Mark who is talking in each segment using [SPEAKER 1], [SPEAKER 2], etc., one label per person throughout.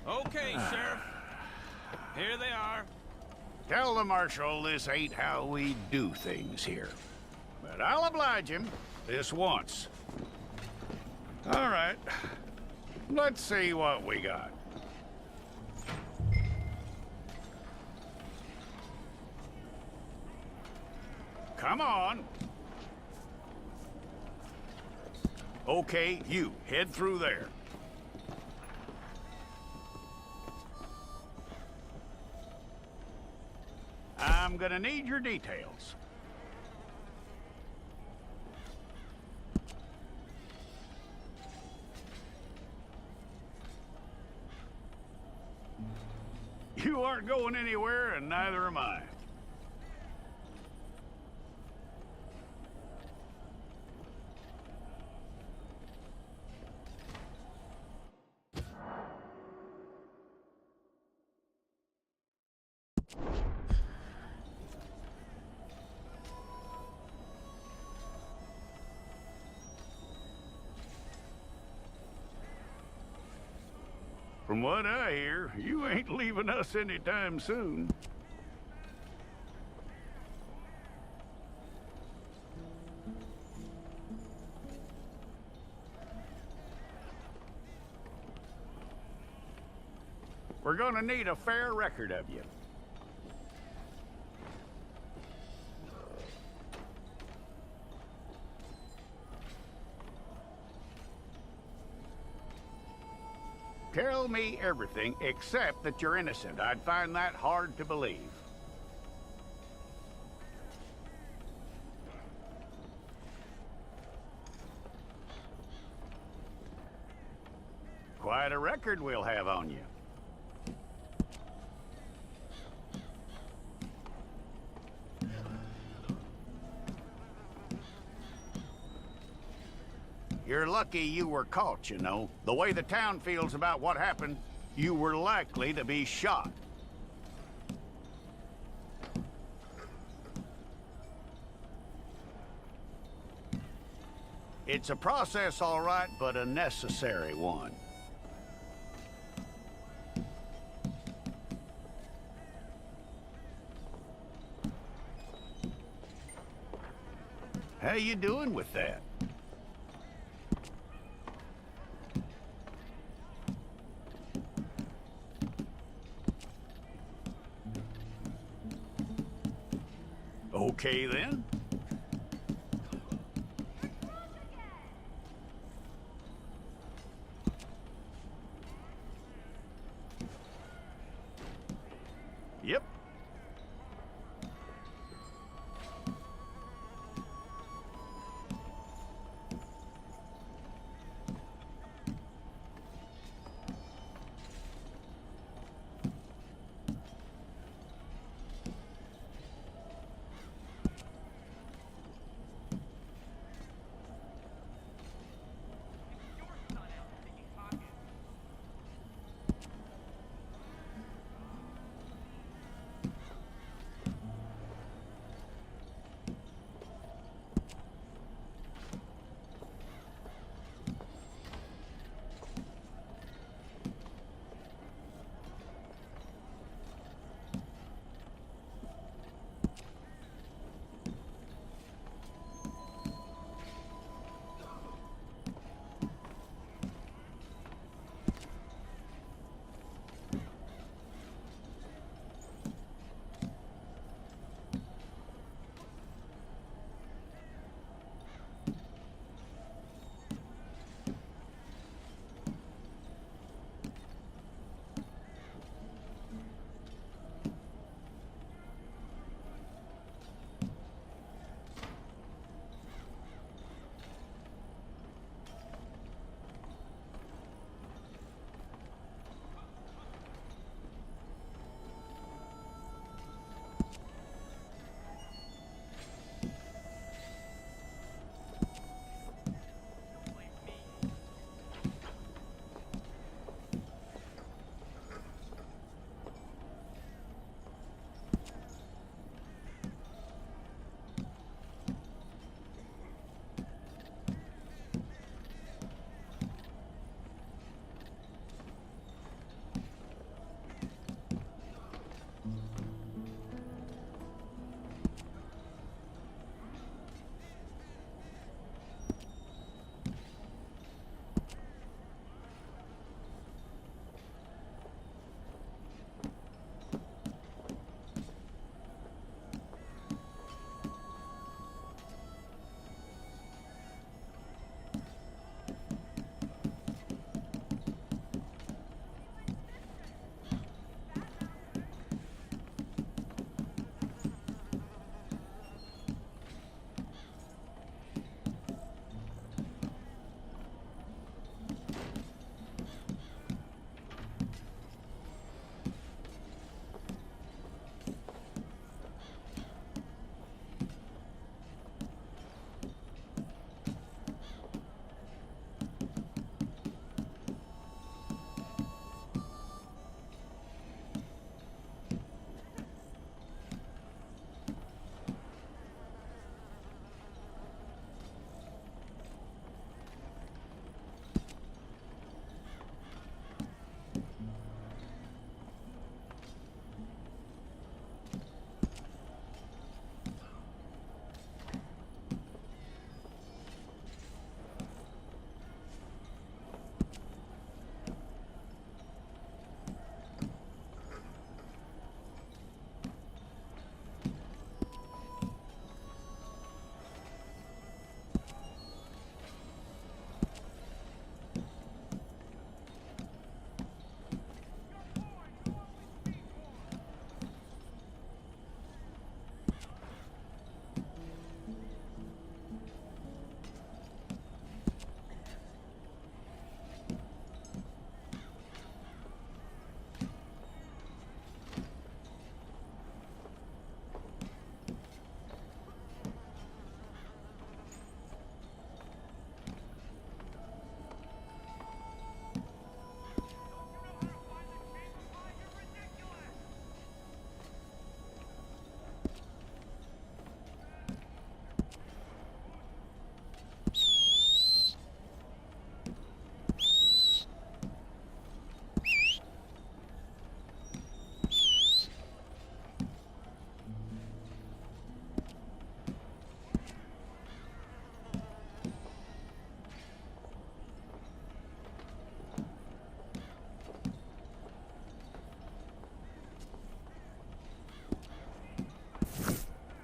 [SPEAKER 1] Okay, Sheriff. Here they are.
[SPEAKER 2] Tell the Marshal this ain't how we do things here. But I'll oblige him this once. All right. Let's see what we got. Come on. Okay, you head through there. I'm gonna need your details. You aren't going anywhere, and neither am I. From what I hear, you ain't leaving us anytime soon. We're gonna need a fair record of you. Tell me everything except that you're innocent. I'd find that hard to believe. Quite a record we'll have on you. You're lucky you were caught, you know. The way the town feels about what happened, you were likely to be shot. It's a process, all right, but a necessary one. How you doing with that? Okay, then. Yep.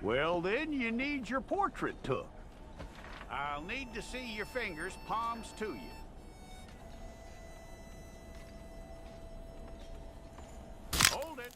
[SPEAKER 2] Well, then you need your portrait took. I'll need to see your fingers, palms to you. Hold it.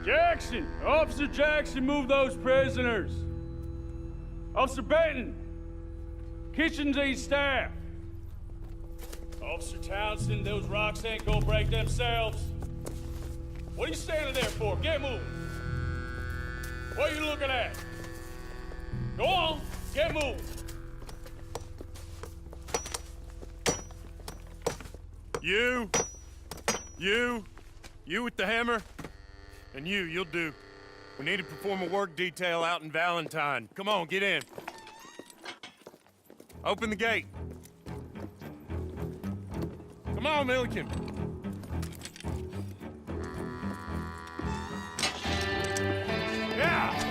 [SPEAKER 3] Jackson! Officer Jackson, move those prisoners! Officer Benton! Kitchens aid staff! Officer Townsend, those rocks ain't gonna break themselves. What are you standing there for? Get moving! What are you looking at? Go on, get moving!
[SPEAKER 4] You with the hammer? And you'll do. We need to perform a work detail out in Valentine. Come on, get in. Open the gate. Come on, Milliken. Yeah!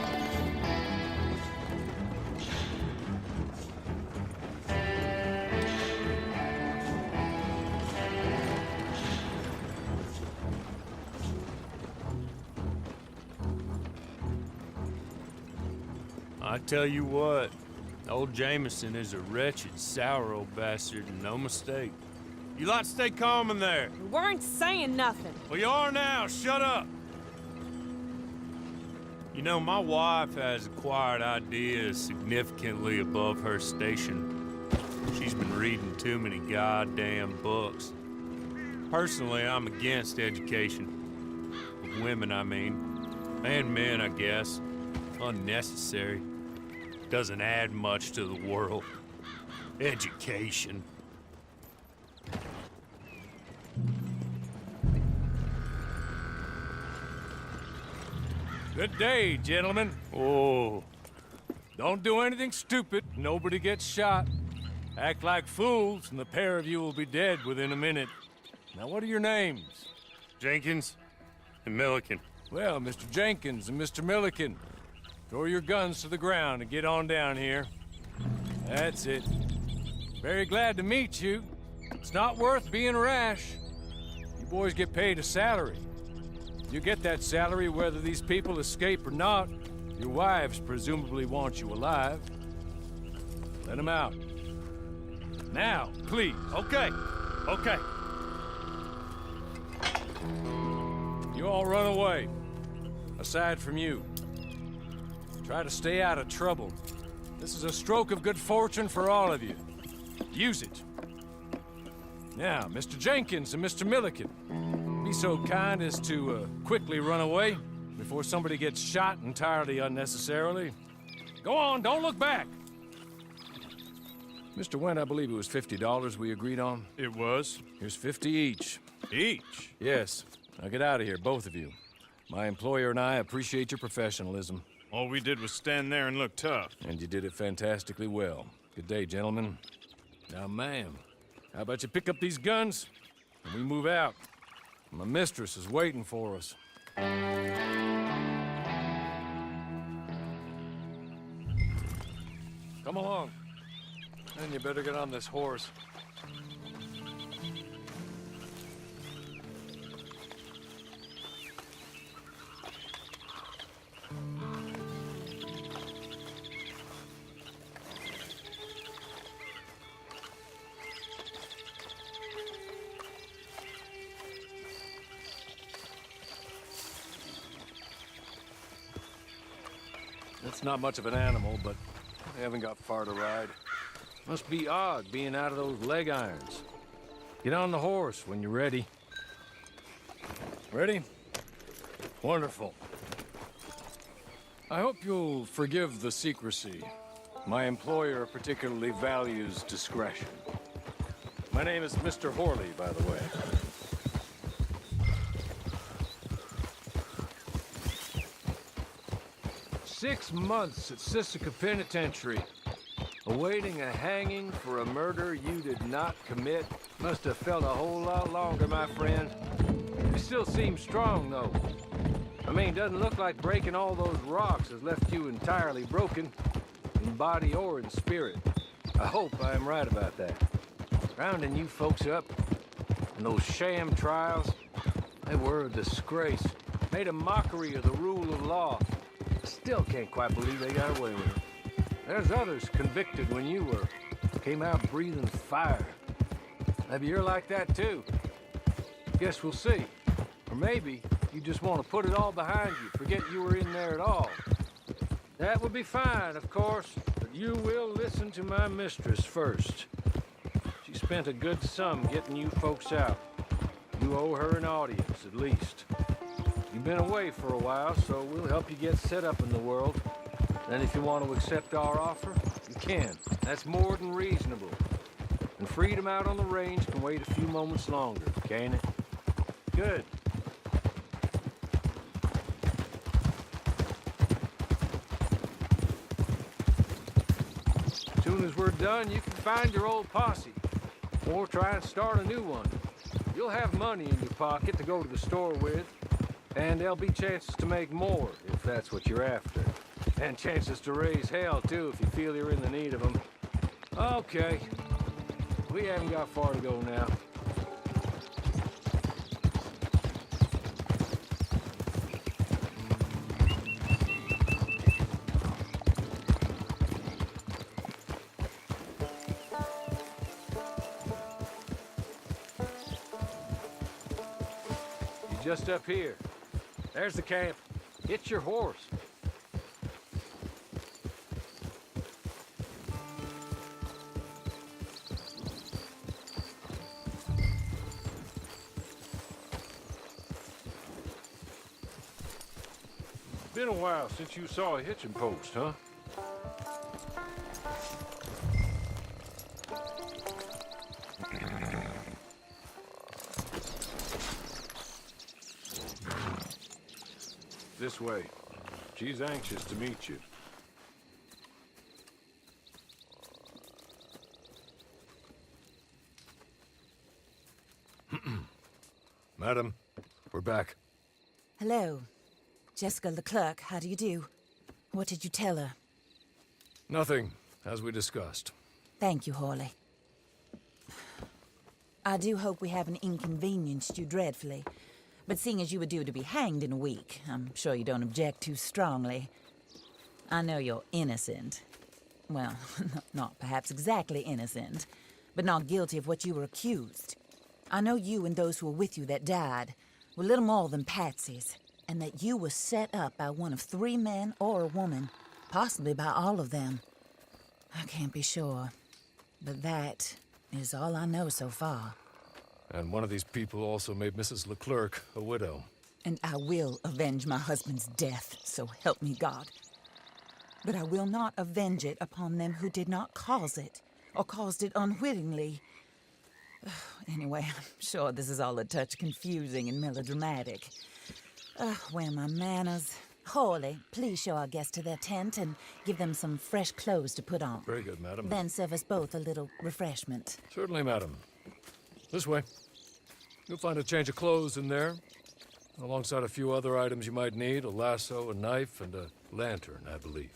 [SPEAKER 3] I tell you what, old Jameson is a wretched, sour old bastard, and no mistake.
[SPEAKER 4] You lot stay calm in there.
[SPEAKER 5] We weren't saying nothing.
[SPEAKER 4] Well, you are now. Shut up.
[SPEAKER 3] You know, my wife has acquired ideas significantly above her station. She's been reading too many goddamn books. Personally, I'm against education. Of women, I mean. And men, I guess. Unnecessary. Doesn't add much to the world. Education.
[SPEAKER 6] Good day, gentlemen.
[SPEAKER 3] Oh,
[SPEAKER 6] Don't do anything stupid. Nobody gets shot. Act like fools, and the pair of you will be dead within a minute. Now, what are your names?
[SPEAKER 4] Jenkins and Milliken.
[SPEAKER 6] Well, Mr. Jenkins and Mr. Milliken, throw your guns to the ground and get on down here. That's it. Very glad to meet you. It's not worth being rash. You boys get paid a salary. You get that salary whether these people escape or not. Your wives presumably want you alive. Let them out. Now, please.
[SPEAKER 4] Okay.
[SPEAKER 6] You all run away. Aside from you. Try to stay out of trouble. This is a stroke of good fortune for all of you. Use it. Now, Mr. Jenkins and Mr. Milliken, be so kind as to quickly run away before somebody gets shot entirely unnecessarily. Go on, don't look back. Mr. Wendt, I believe it was $50 we agreed on.
[SPEAKER 4] It was.
[SPEAKER 6] Here's 50 each.
[SPEAKER 4] Each?
[SPEAKER 6] Yes. Now get out of here, both of you. My employer and I appreciate your professionalism.
[SPEAKER 4] All we did was stand there and look tough.
[SPEAKER 6] And you did it fantastically well. Good day, gentlemen. Now, ma'am, how about you pick up these guns and we move out? My mistress is waiting for us. Come along. Then you better get on this horse. It's not much of an animal, but they haven't got far to ride. Must be odd being out of those leg irons. Get on the horse when you're ready. Ready? Wonderful. I hope you'll forgive the secrecy. My employer particularly values discretion. My name is Mr. Horley, by the way. 6 months at Sisika Penitentiary, awaiting a hanging for a murder you did not commit. Must have felt a whole lot longer, my friend. You still seem strong, though. I mean, doesn't look like breaking all those rocks has left you entirely broken, in body or in spirit. I hope I am right about that. Rounding you folks up, and those sham trials, they were a disgrace. Made a mockery of the rule of law. Still can't quite believe they got away with it. There's others convicted when you were. Came out breathing fire. Maybe you're like that too. Guess we'll see. Or maybe you just want to put it all behind you, forget you were in there at all. That would be fine, of course, but you will listen to my mistress first. She spent a good sum getting you folks out. You owe her an audience, at least. You've been away for a while, so we'll help you get set up in the world. Then if you want to accept our offer, you can. That's more than reasonable. And freedom out on the range can wait a few moments longer, can't it? Good. As soon as we're done, you can find your old posse. Or try and start a new one. You'll have money in your pocket to go to the store with. And there'll be chances to make more, if that's what you're after. And chances to raise hell, too, if you feel you're in the need of them. Okay. We haven't got far to go now. You're just up here. There's the camp. Get your horse. Been a while since you saw a hitching post, huh? This way. She's anxious to meet you. Madam, we're back.
[SPEAKER 5] Hello. Jessica Leclerc, how do you do? What did you tell her?
[SPEAKER 6] Nothing, as we discussed.
[SPEAKER 5] Thank you, Horley. I do hope we haven't inconvenienced you dreadfully. But seeing as you were due to be hanged in a week, I'm sure you don't object too strongly. I know you're innocent. Well, not perhaps exactly innocent, but not guilty of what you were accused. I know you and those who were with you that died were little more than patsies, and that you were set up by one of 3 men or a woman, possibly by all of them. I can't be sure, but that is all I know so far.
[SPEAKER 6] And one of these people also made Mrs. Leclerc a widow.
[SPEAKER 5] And I will avenge my husband's death, so help me God. But I will not avenge it upon them who did not cause it, or caused it unwittingly. Anyway, I'm sure this is all a touch confusing and melodramatic. Where are my manners? Horley, please show our guests to their tent and give them some fresh clothes to put on.
[SPEAKER 6] Very good, madam.
[SPEAKER 5] Then serve us both a little refreshment.
[SPEAKER 6] Certainly, madam. This way. You'll find a change of clothes in there, alongside a few other items you might need, a lasso, a knife, and a lantern, I believe.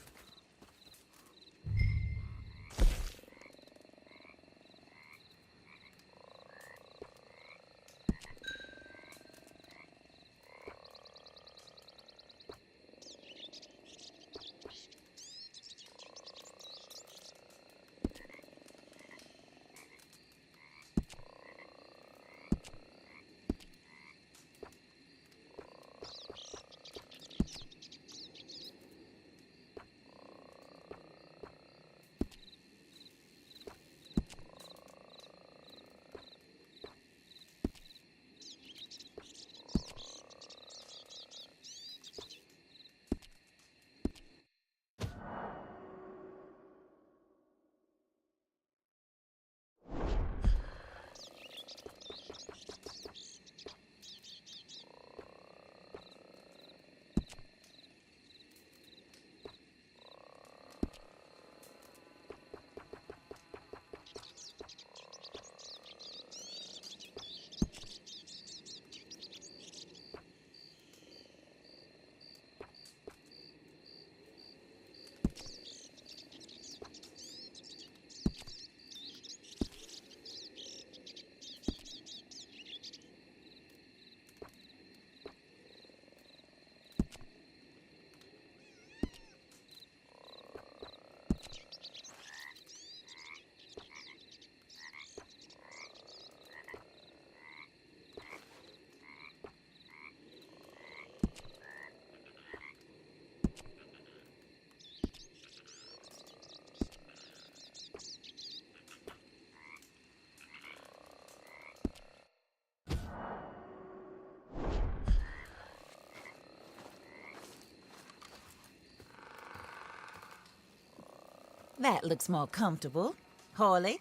[SPEAKER 5] That looks more comfortable. Hawley,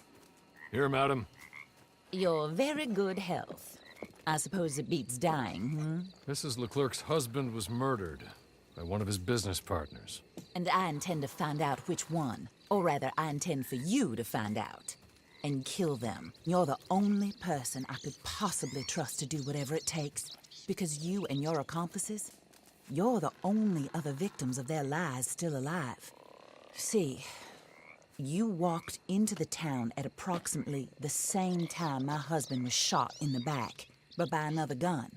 [SPEAKER 6] Here, madam.
[SPEAKER 5] your very good health. I suppose it beats dying, hmm?
[SPEAKER 6] Mrs. Leclerc's husband was murdered by one of his business partners.
[SPEAKER 5] And I intend to find out which one. Or rather, I intend for you to find out. And kill them. You're the only person I could possibly trust to do whatever it takes. Because you and your accomplices, you're the only other victims of their lies still alive. See, you walked into the town at approximately the same time my husband was shot in the back, but by another gun,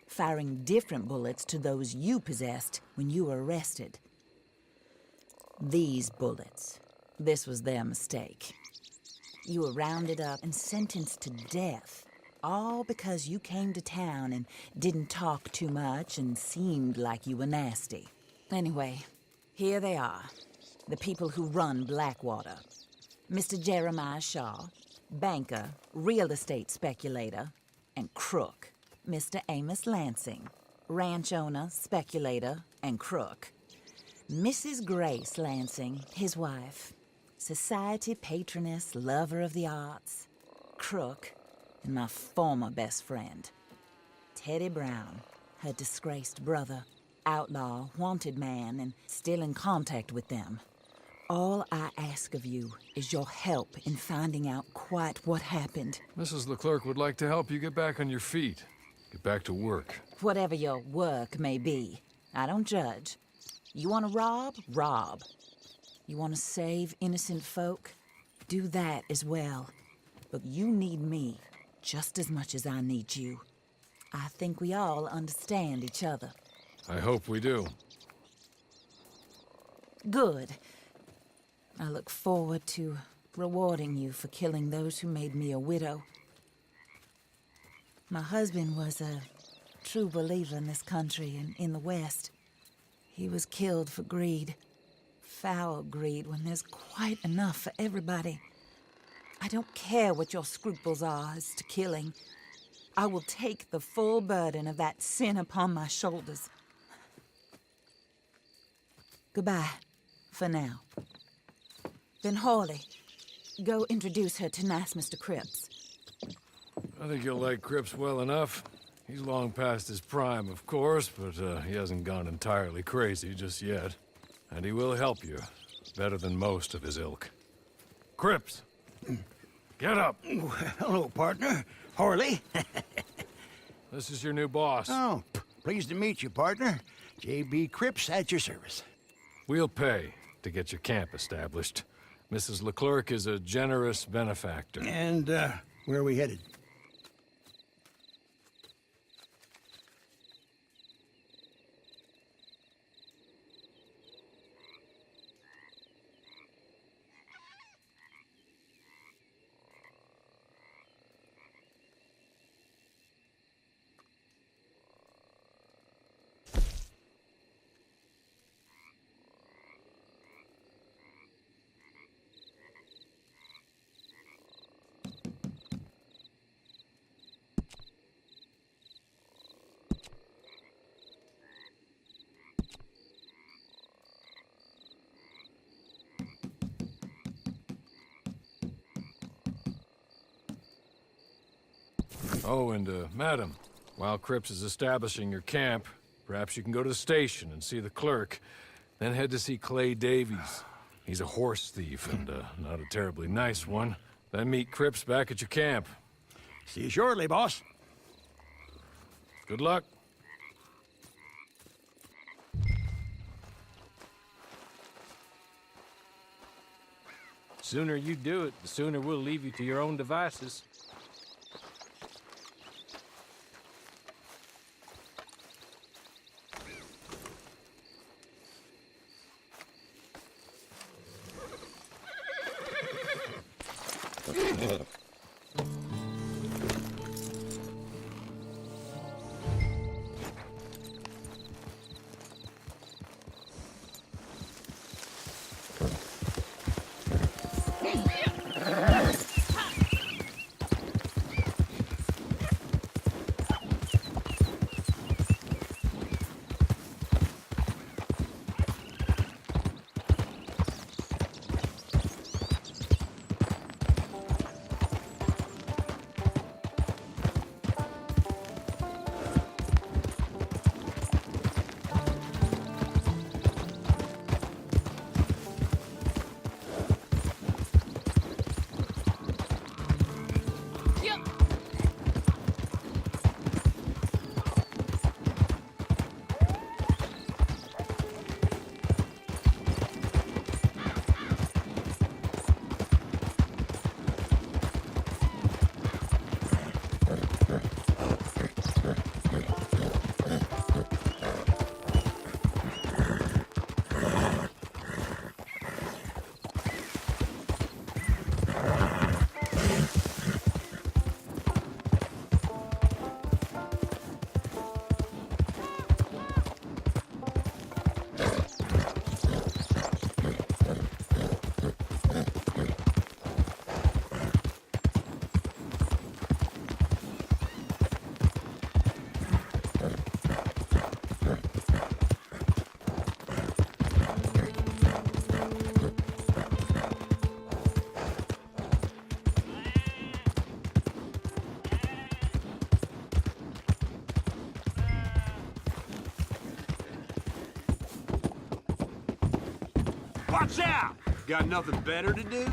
[SPEAKER 5] firing different bullets to those you possessed when you were arrested. These bullets, this was their mistake. You were rounded up and sentenced to death, all because you came to town and didn't talk too much and seemed like you were nasty. Anyway, here they are, the people who run Blackwater. Mr. Jeremiah Shaw, banker, real estate speculator, and crook. Mr. Amos Lansing, ranch owner, speculator, and crook. Mrs. Grace Lansing, his wife, society patroness, lover of the arts, crook, and my former best friend. Teddy Brown, her disgraced brother, outlaw, wanted man, and still in contact with them. All I ask of you is your help in finding out quite what happened.
[SPEAKER 6] Mrs. Leclerc would like to help you get back on your feet. Get back to work.
[SPEAKER 5] Whatever your work may be, I don't judge. You want to rob? Rob. You want to save innocent folk? Do that as well. But you need me just as much as I need you. I think we all understand each other.
[SPEAKER 6] I hope we do.
[SPEAKER 5] Good. I look forward to rewarding you for killing those who made me a widow. My husband was a true believer in this country and in the West. He was killed for greed. Foul greed when there's quite enough for everybody. I don't care what your scruples are as to killing. I will take the full burden of that sin upon my shoulders. Goodbye, for now. Then Hawley, go introduce her to nice Mr. Cripps.
[SPEAKER 6] I think you'll like Cripps well enough. He's long past his prime, of course, but he hasn't gone entirely crazy just yet. And he will help you, better than most of his ilk. Cripps! Get up!
[SPEAKER 7] Hello, partner. Hawley.
[SPEAKER 6] This is your new boss.
[SPEAKER 7] Oh, pleased to meet you, partner. J.B. Cripps at your service.
[SPEAKER 6] We'll pay to get your camp established. Mrs. Leclerc is a generous benefactor.
[SPEAKER 7] And, where are we headed?
[SPEAKER 6] Oh, and, madam, while Cripps is establishing your camp, perhaps you can go to the station and see the clerk, then head to see Clay Davies. He's a horse thief and, not a terribly nice one. Then meet Cripps back at your camp.
[SPEAKER 7] See you shortly, boss.
[SPEAKER 6] Good luck.
[SPEAKER 8] Sooner you do it, the sooner we'll leave you to your own devices.
[SPEAKER 1] Watch out!
[SPEAKER 9] Got nothing better to do?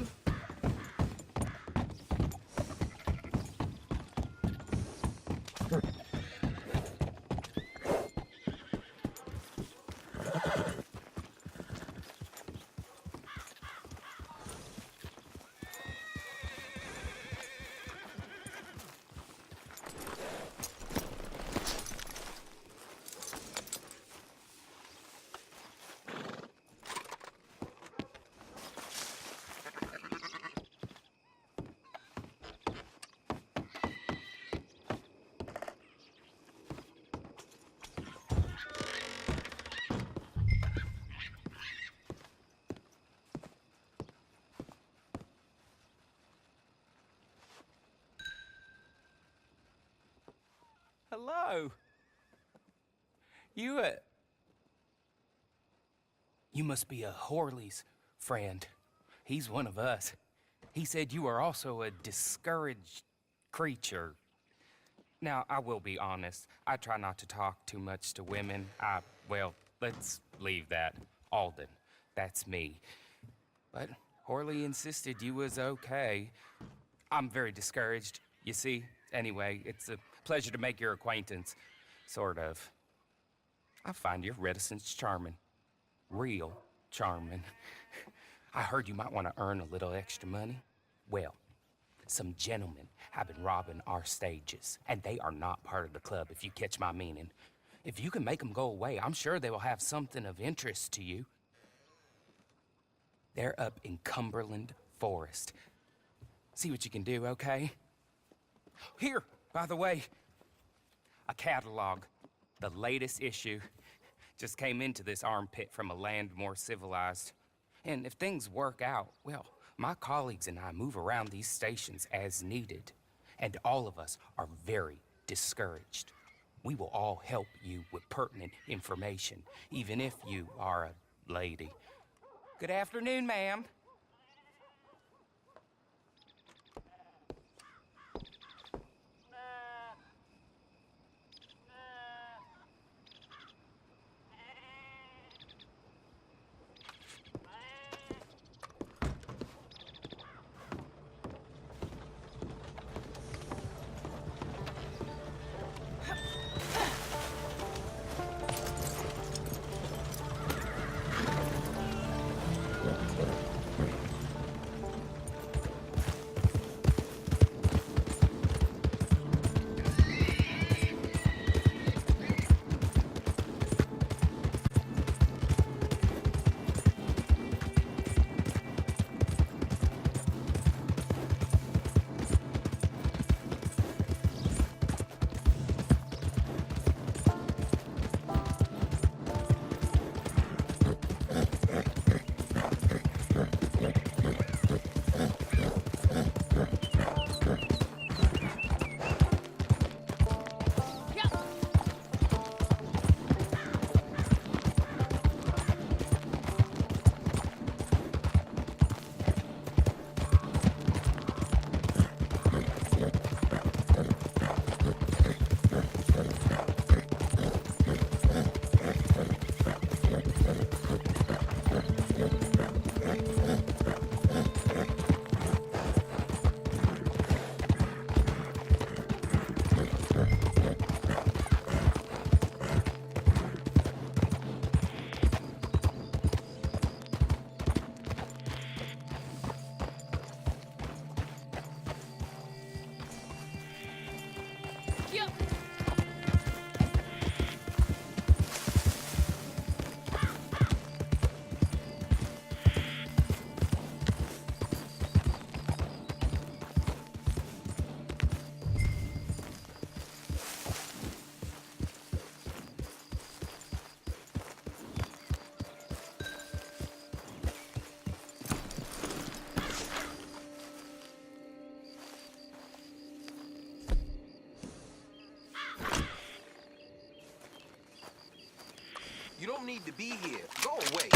[SPEAKER 10] Hello. You must be a Horley's friend. He's one of us. He said you are also a discouraged creature. Now, I will be honest. I try not to talk too much to women. Well, let's leave that. Alden, that's me. But Horley insisted you was okay. I'm very discouraged, you see. Anyway, it's a pleasure to make your acquaintance. Sort of. I find your reticence charming. Real charming. I heard you might want to earn a little extra money. Well, some gentlemen have been robbing our stages, and they are not part of the club, if you catch my meaning. If you can make them go away, I'm sure they will have something of interest to you. They're up in Cumberland Forest. See what you can do, okay? Here, by the way, a catalog. The latest issue. Just came into this armpit from a land more civilized. And if things work out, well, my colleagues and I move around these stations as needed. And all of us are very discouraged. We will all help you with pertinent information, even if you are a lady. Good afternoon, ma'am.
[SPEAKER 11] You don't need to be here. Go away.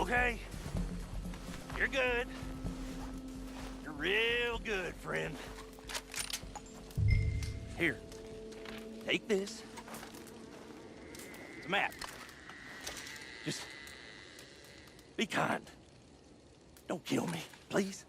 [SPEAKER 4] Okay. You're good. You're real good, friend. Here. Take this. It's a map. Just be kind. Don't kill me, please.